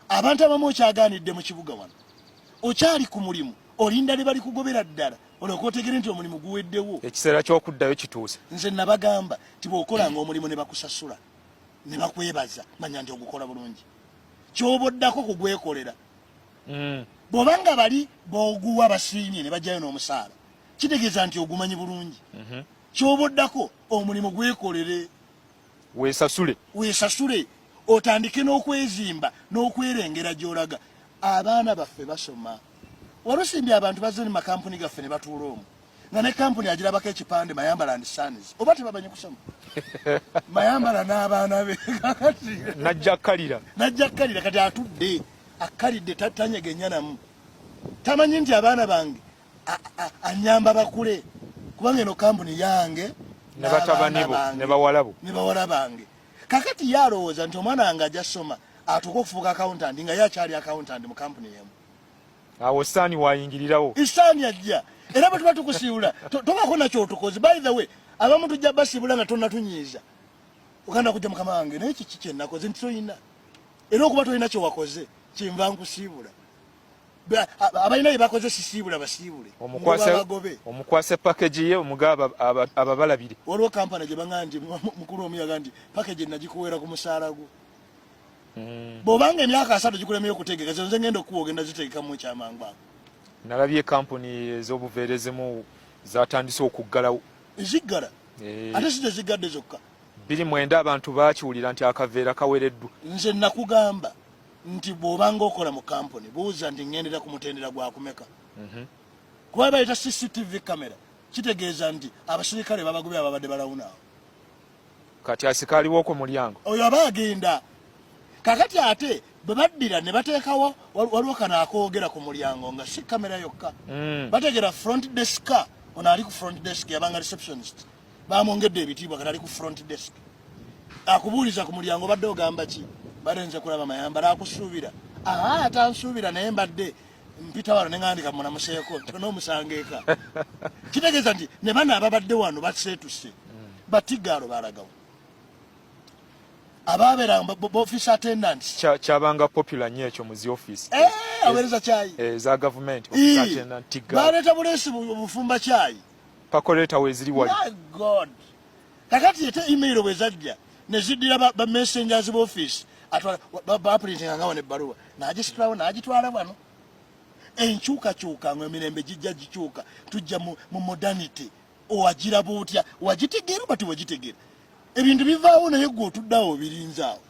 abantu abamu okyaganidde mu kibuga wano okyali ku mulimu olinda ne bali kugobera ddala olyoka otegere nti omulimu guweddewo ekiseera ky'okuddayo kituuse. nze nabagamba ti bw'okolanga omulimu ne bakusasula ne bakwebaza manya nti ogukola bulungi kyoboddako kugwekolera. Bw'obanga bali b'oguwa basiimye ne bajjayo n'omusaala kitegeeza nti ogumanyi bulungi. Kyoboddako omulimu gwekolere weesasule otandike n'okwezimba n'okwerengera gy'olaga. Abaana baffe basoma walusimbye abantu bazze mu makampuni gaffe ne batuula omwo nga ne kampuni agirabako ekipande Mayambala and Sons oba tebamanyi kusoma Mayambala n'abaana be najja kkalira kati atudde akkalidde tanyegenya namu tamanyi nti abaana bange anyamba bakule kubanga eno kampuni yange ne batabani bo ne bawala bange. Kakati yalowooza nti omwana wange ajja soma atuuka okufuuka accountant nga ye akyali accountant mu kampuni yemu. Awo Saani wayingirirawo. Isaani ajja era bwe tuba tukusiibula tobako nakyo otukoze. By the way abamu tujja basiibula nga tonna tunyiiza oganda kujja mukama wange naye kiki kye nakoze nti toyina era okuba toyina kye wakoze kinva nkusiibula. Abalina bye bakoze sisiibula basiibule omukwase package ye omugaba ababalabire. Waliwo kampani gye baŋŋamba nti mukulu omuyaga nti package nagikuweera ku musaala gwo. Bw'obanga emyaka 3 gikulemeyo okutegeka nze ngenda okuwa ogenda zitegekamu ekyamangu ako. Nalabye kampuni ez'obuveerezemu zatandise okuggalawo. Ziggala ate si tezigadde zokka. 29 abantu baakiwulira nti akaveera kawereddwa. Nze nakugamba nti bw'obanga okola mu kampuni buuza nti ŋŋendera ku mutendera gwa kumeka. Kuba bayita CCTV kamera kitegeeza nti abasirikale babagobye ababadde balawunawo. Kati asikaaliwo ku mulyango oyo aba agenda. Kakati ate bwe baddira ne bateekawo waliwo kano akoogera ku mulyango nga si kamera yokka. Bategera front desk ono ali ku front desk yabanga receptionist bamwongedde ebitiibwa kati ali ku front desk akubuuliza ku mulyango badde ogamba ki balenze kulaba Mayambala akusuubira atansuubira naye mbadde mpita wano ne ŋŋandika munamuseeko tonoomusangeeka. Kitegeeza nti ne bano ababadde wano baseetuse batigaalo balagawo ababeeranga office attendants kyabanga popular nnyo ekyo mu zi office aweereza kyayi za government office attendant tigaalo baleeta buleesi bufumba kyayi pakoleta weeziri wali. My God. Kakati ete email bwe zajja ne ziddira ba messengers b'office baprintinga nga wano ebbaluwa n'agitwala wano. Enkyukakyuka ng'emirembe gijja gikyuka tujja mu modernity owagiraba otya wagitegeera oba tiwagitegeera ebintu bivaawo naye gwe otuddeawo birinzaawo